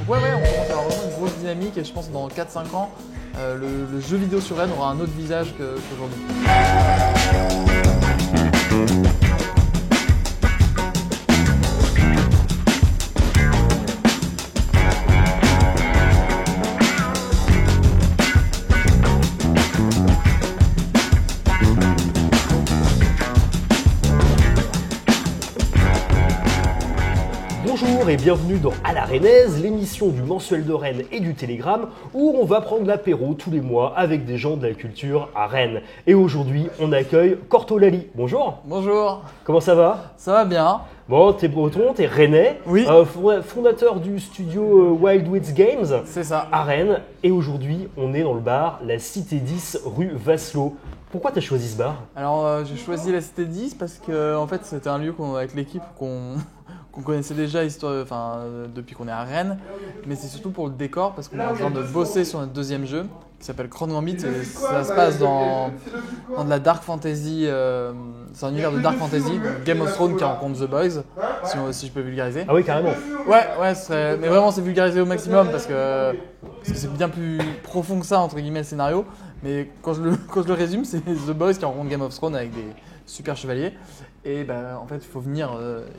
Ouais, on commence à avoir vraiment une grosse dynamique et je pense que dans 4-5 ans, le jeu vidéo sur Rennes aura un autre visage qu'aujourd'hui. Bonjour et bienvenue dans À la Rennaise, l'émission du Mensuel de Rennes et du Télégramme où on va prendre l'apéro tous les mois avec des gens de la culture à Rennes. Et aujourd'hui, on accueille Cortolali. Bonjour. Bonjour. Comment ça va? Ça va bien. Bon, t'es breton, t'es rennais, Oui. Fondateur du studio Wild Wits Games C'est ça. à Rennes. Et aujourd'hui, on est dans le bar La Cité 10 rue Vasselot. Pourquoi t'as choisi ce bar? Alors j'ai choisi la Cité 10 parce que en fait c'était un lieu avec l'équipe qu'on connaissait déjà depuis qu'on est à Rennes, mais c'est surtout pour le décor parce qu'on est en train de bosser sur notre deuxième jeu qui s'appelle Crown Gambit et ça se passe dans de la dark fantasy, c'est un univers de dark fantasy, Game of Thrones qui rencontre The Boys, si je peux vulgariser. Ah oui, carrément. Ouais, mais vraiment c'est vulgarisé au maximum parce que c'est bien plus profond que ça entre guillemets le scénario. Mais quand je le résume, c'est The Boys qui rencontre Game of Thrones avec des super chevaliers. Et en fait, il faut venir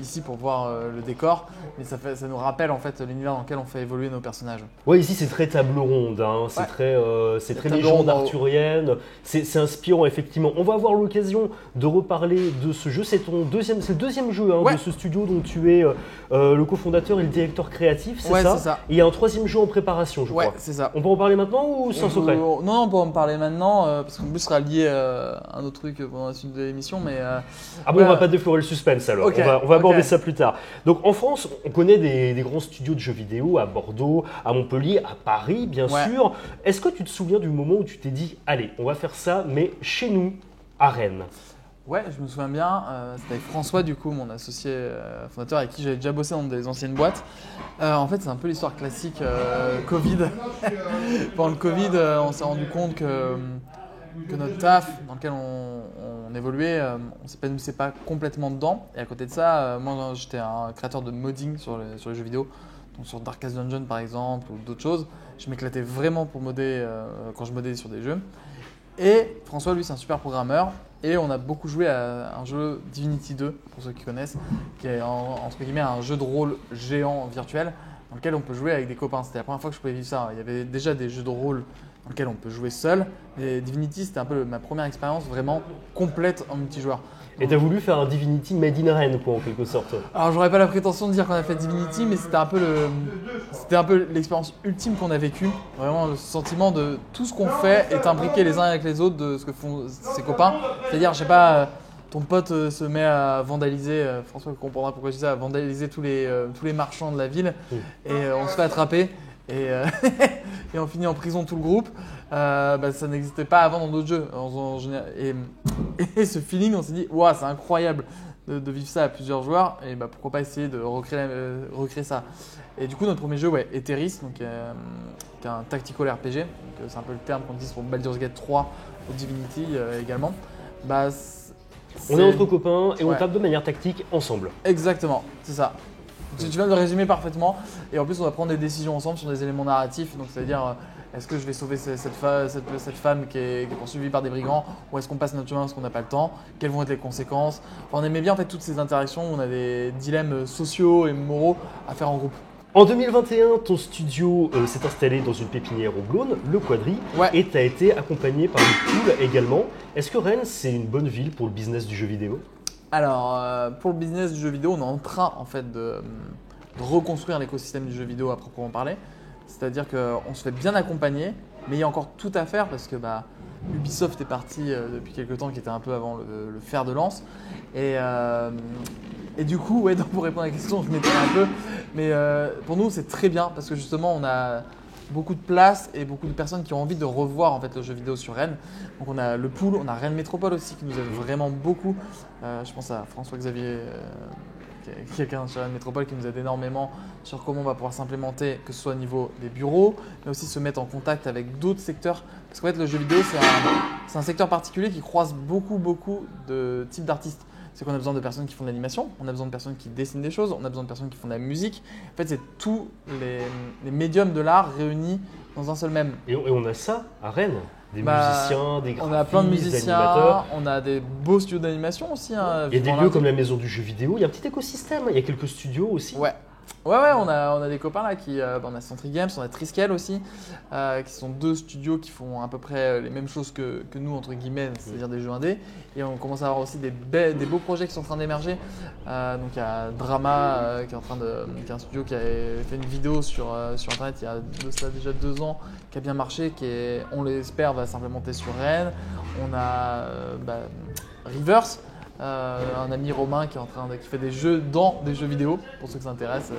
ici pour voir le décor. Mais ça nous rappelle en fait l'univers dans lequel on fait évoluer nos personnages. Ouais, ici c'est très table ronde, hein. C'est très table légende ronde arthurienne. C'est inspirant effectivement. On va avoir l'occasion de reparler de ce jeu. C'est le deuxième jeu hein, Ouais. de ce studio dont tu es le cofondateur et le directeur créatif, c'est Ouais, ça? c'est ça. Et il y a un troisième jeu en préparation, je Ouais, crois. c'est ça. On peut en parler maintenant ou sans secret? Non, on peut en parler maintenant parce qu'en plus, ce sera lié à un autre truc pendant la suite de l'émission. Mais Ah bon, on va pas déflorer le suspense alors. Ok, On va aborder ok. ça plus tard. Donc en France, on connaît des grands studios de jeux vidéo à Bordeaux, à Montpellier, à Paris, bien Ouais. sûr. Est-ce que tu te souviens du moment où tu t'es dit, allez, on va faire ça, mais chez nous, à Rennes? ouais, je me souviens bien. C'était avec François, du coup, mon associé fondateur, avec qui j'avais déjà bossé dans des anciennes boîtes. En fait, c'est un peu l'histoire classique Covid. Pendant le Covid, on s'est rendu compte que notre taf dans lequel on évoluait, on ne s'épanouissait pas complètement dedans. Et à côté de ça, moi j'étais un créateur de modding sur les jeux vidéo, donc sur Darkest Dungeon par exemple ou d'autres choses. Je m'éclatais vraiment pour modder quand je modais sur des jeux. Et François, lui, c'est un super programmeur. Et on a beaucoup joué à un jeu Divinity 2, pour ceux qui connaissent, qui est entre guillemets un jeu de rôle géant virtuel dans lequel on peut jouer avec des copains. C'était la première fois que je pouvais vivre ça. Il y avait déjà des jeux de rôle dans lesquels on peut jouer seul. Et Divinity, c'était un peu ma première expérience vraiment complète en multijoueur. Et tu as voulu faire un Divinity Made in Rennes, quoi, en quelque sorte. Alors, j'aurais pas la prétention de dire qu'on a fait Divinity, mais c'était un peu l'expérience ultime qu'on a vécue. Vraiment, le sentiment de tout ce qu'on fait est imbriqué les uns avec les autres de ce que font ses copains. C'est-à-dire, je sais pas, ton pote se met à vandaliser, François comprendra pourquoi je dis ça, à vandaliser tous les marchands de la ville, et on se fait attraper. Et on finit en prison tout le groupe. Ça n'existait pas avant dans d'autres jeux. En général. Et ce feeling, on s'est dit, wow, c'est incroyable de vivre ça à plusieurs joueurs. Et pourquoi pas essayer de recréer ça. Et du coup, notre premier jeu, Etheris, donc, qui est un tactical RPG. Donc, c'est un peu le terme qu'on utilise pour Baldur's Gate 3 ou Divinity également. On est entre copains et on Ouais. tape de manière tactique ensemble. Exactement, c'est ça. Tu viens de le résumer parfaitement. Et en plus, on va prendre des décisions ensemble sur des éléments narratifs. Donc, c'est-à-dire, est-ce que je vais sauver cette femme qui est poursuivie par des brigands, ou est-ce qu'on passe notre chemin parce qu'on n'a pas le temps? Quelles vont être les conséquences? Enfin, on aimait bien en fait toutes ces interactions où on a des dilemmes sociaux et moraux à faire en groupe. En 2021, ton studio s'est installé dans une pépinière au Blône, le Quadri, Ouais. et tu as été accompagné par le Pool également. Est-ce que Rennes, c'est une bonne ville pour le business du jeu vidéo? Alors, pour le business du jeu vidéo, on est en train en fait de reconstruire l'écosystème du jeu vidéo à proprement parler. C'est-à-dire qu'on se fait bien accompagner, mais il y a encore tout à faire parce que Ubisoft est parti depuis quelques temps, qui était un peu avant le fer de lance. Et du coup, ouais, donc pour répondre à la question, je m'étale un peu. Mais pour nous, c'est très bien parce que justement, on a beaucoup de place et beaucoup de personnes qui ont envie de revoir en fait, le jeu vidéo sur Rennes. Donc on a le Pool, on a Rennes Métropole aussi qui nous aide vraiment beaucoup. Je pense à François-Xavier, quelqu'un sur Rennes Métropole qui nous aide énormément sur comment on va pouvoir s'implémenter, que ce soit au niveau des bureaux, mais aussi se mettre en contact avec d'autres secteurs. Parce qu'en fait, le jeu vidéo, c'est un secteur particulier qui croise beaucoup de types d'artistes. c'est qu'on a besoin de personnes qui font de l'animation, on a besoin de personnes qui dessinent des choses, on a besoin de personnes qui font de la musique. En fait, c'est tous les médiums de l'art réunis dans un seul même. Et on a ça à Rennes. Des musiciens, des graphistes, on a plein de musiciens, animateurs. on a des beaux studios d'animation aussi. Il y a des lieux comme la Maison du Jeu Vidéo, il y a un petit écosystème, il y a quelques studios aussi. Ouais, on a des copains là qui, on a Century Games, on a Triskel aussi, qui sont 2 studios qui font à peu près les mêmes choses que nous entre guillemets, c'est-à-dire des jeux indés. Et on commence à avoir aussi des beaux projets qui sont en train d'émerger. Donc il y a Drama qui est un studio qui a fait une vidéo sur internet il y a de ça déjà 2 ans, qui a bien marché, qui on l'espère va s'implémenter sur Rennes. On a Reverse. Un ami Romain qui fait des jeux dans des jeux vidéo, pour ceux que ça intéresse.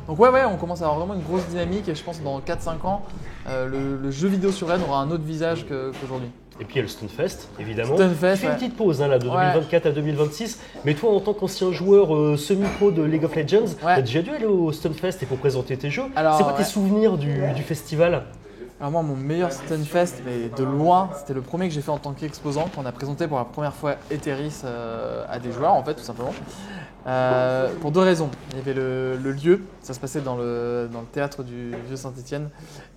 Donc ouais, on commence à avoir vraiment une grosse dynamique et je pense que dans 4-5 ans, le jeu vidéo sur Rennes aura un autre visage qu'aujourd'hui. Et puis il y a le Stunfest, évidemment. Stunfest, tu fais une petite pause là, de 2024 à 2026. Mais toi, en tant qu'ancien joueur semi-pro de League of Legends, tu as déjà dû aller au Stunfest et pour présenter tes jeux. C'est quoi tes souvenirs du festival ? Alors moi, mon meilleur Stunfest, mais de loin, c'était le premier que j'ai fait en tant qu'exposant, qu'on a présenté pour la première fois Etheris à des joueurs, en fait, tout simplement. Pour 2 raisons. Il y avait le lieu, ça se passait dans le théâtre du Vieux Saint-Étienne.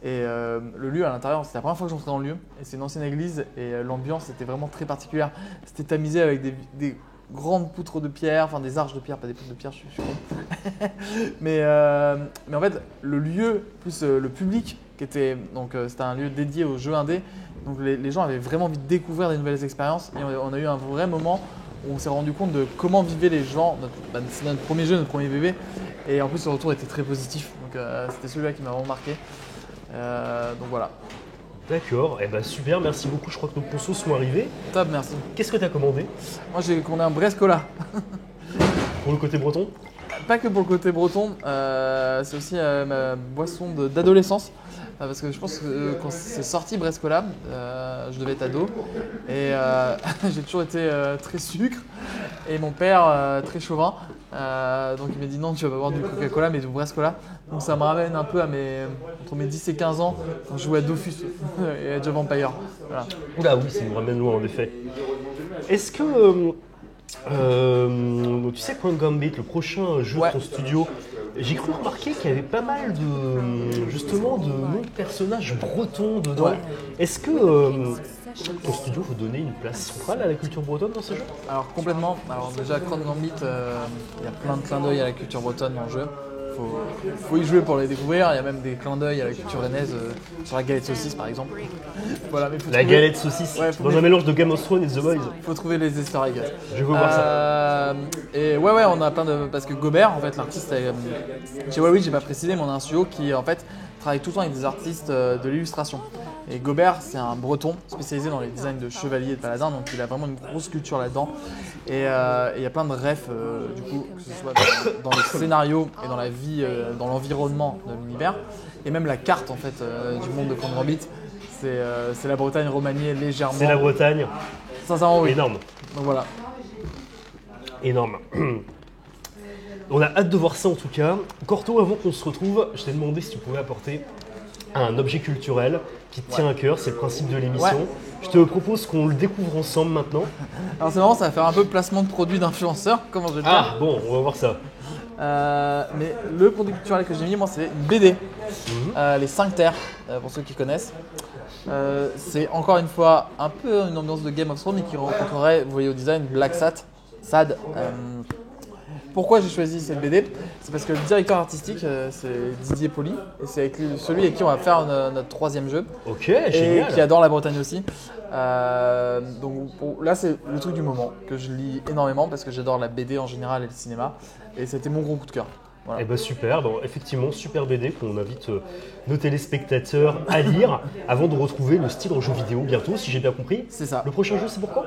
Et le lieu à l'intérieur, c'était la première fois que j'entrais dans le lieu. Et c'est une ancienne église et l'ambiance était vraiment très particulière. C'était tamisé avec des grandes poutres de pierre, enfin des arches de pierre, pas des poutres de pierre, je suis con. mais en fait, le lieu plus le public, c'était un lieu dédié aux jeux indés. Donc les gens avaient vraiment envie de découvrir des nouvelles expériences et on a eu un vrai moment où on s'est rendu compte de comment vivaient les gens. C'est notre premier jeu, notre premier bébé. Et en plus, le retour était très positif. Donc c'était celui-là qui m'a vraiment marqué. Donc voilà. D'accord, super, merci beaucoup. Je crois que nos consos sont arrivés. Top, merci. Qu'est-ce que tu as commandé ? Moi, j'ai commandé un Brescola. Pour le côté breton ? Pas que pour le côté breton, c'est aussi ma boisson d'adolescence. Parce que je pense que quand c'est sorti Brescola, je devais être ado et j'ai toujours été très sucre et mon père très chauvin. Donc il m'a dit non, tu vas pas boire du Coca-Cola mais du Brescola. Donc ça me ramène un peu entre mes 10 et 15 ans quand je jouais à Dofus et à Age of Empires. Voilà. Oula oui, ça nous ramène loin en effet. Est-ce que donc tu sais Crown Gambit, le prochain jeu de ton studio, j'ai cru remarquer qu'il y avait pas mal de noms de personnages bretons dedans. Ouais. Est-ce que ton studio vous donner une place centrale à la culture bretonne dans ce jeu ? Alors complètement. Alors déjà Crown Gambit, il y a plein de clins d'œil à la culture bretonne dans le jeu. Faut y jouer pour les découvrir. Il y a même des clins d'œil à la culture rennaise sur la galette saucisse par exemple. Voilà, mais galette saucisse dans un mélange de Game of Thrones et The Boys. Il faut trouver les easter eggs. Je veux voir ça. Et on a plein de... Parce que Gobert, en fait, l'artiste, j'ai pas précisé, mais on a un studio qui en fait travaille tout le temps avec des artistes de l'illustration. Et Gobert, c'est un breton spécialisé dans les designs de chevaliers et de paladins, donc il a vraiment une grosse culture là-dedans. Et il y a plein de refs, du coup, que ce soit dans les scénarios et dans la vie, dans l'environnement de l'univers. Et même la carte, en fait, du monde de Crown Gambit, c'est la Bretagne remaniée légèrement. C'est la Bretagne. Sincèrement, oui. Énorme. Donc voilà. Énorme. On a hâte de voir ça en tout cas. Corto, avant qu'on se retrouve, je t'ai demandé si tu pouvais apporter un objet culturel qui te tient à cœur, c'est le principe de l'émission. Ouais. Je te propose qu'on le découvre ensemble maintenant. Alors c'est marrant, ça va faire un peu placement de produit d'influenceur, comment je vais le faire. Ah bon, on va voir ça. Mais le produit culturel que j'ai mis, moi, c'est une BD, les 5 terres, pour ceux qui connaissent. C'est encore une fois un peu une ambiance de Game of Thrones, mais qui rencontrerait, vous voyez au design, Black Sad. Pourquoi j'ai choisi cette BD ? C'est parce que le directeur artistique, c'est Didier Poli, et c'est celui avec qui on va faire notre 3e jeu. Ok, génial. Et qui adore la Bretagne aussi. Donc là, c'est le truc du moment, que je lis énormément, parce que j'adore la BD en général et le cinéma. Et c'était mon gros coup de cœur. Voilà. Eh ben super, bon, effectivement, super BD qu'on invite nos téléspectateurs à lire avant de retrouver le style en jeu vidéo bientôt, si j'ai bien compris. C'est ça. Le prochain jeu, c'est pourquoi ?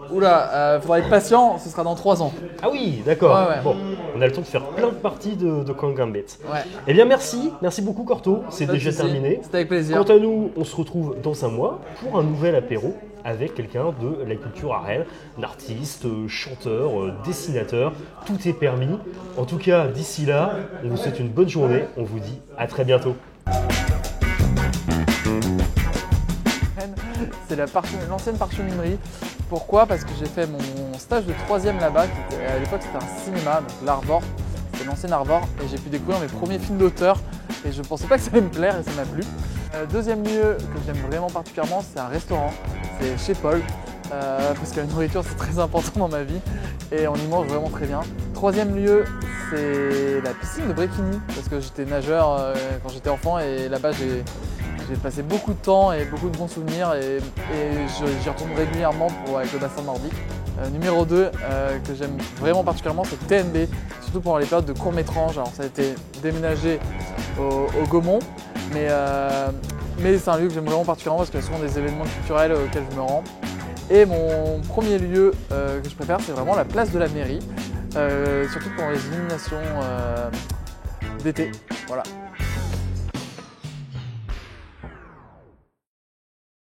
Faudra être patient, ce sera dans 3 ans. Ah oui, d'accord. Ouais. Bon, on a le temps de faire plein de parties de Crown Gambit. Ouais. Eh bien merci beaucoup Corto, c'est déjà terminé. C'était avec plaisir. Quant à nous, on se retrouve dans un mois pour un nouvel apéro avec quelqu'un de la culture à Rennes, un artiste, chanteur, dessinateur, tout est permis. En tout cas, d'ici là, on vous souhaite une bonne journée, on vous dit à très bientôt. C'est l'ancienne parcheminerie Pourquoi? Parce que j'ai fait mon stage de 3e là-bas, qui était, à l'époque c'était un cinéma, donc l'Arvor, c'était l'ancien Arvor, et j'ai pu découvrir mes premiers films d'auteur, et je ne pensais pas que ça allait me plaire, et ça m'a plu. Deuxième lieu que j'aime vraiment particulièrement, c'est un restaurant, c'est chez Paul, parce que la nourriture c'est très important dans ma vie, et on y mange vraiment très bien. Troisième lieu, c'est la piscine de Bréquigny, parce que j'étais nageur quand j'étais enfant, et là-bas j'ai passé beaucoup de temps et beaucoup de bons souvenirs et j'y retourne régulièrement avec le bassin nordique. Numéro 2 que j'aime vraiment particulièrement, c'est TNB, surtout pendant les périodes de court-métrage. Alors ça a été déménagé au Gaumont, mais c'est un lieu que j'aime vraiment particulièrement parce qu'il y a souvent des événements culturels auxquels je me rends. Et mon premier lieu que je préfère, c'est vraiment la place de la mairie, surtout pendant les illuminations d'été. Voilà.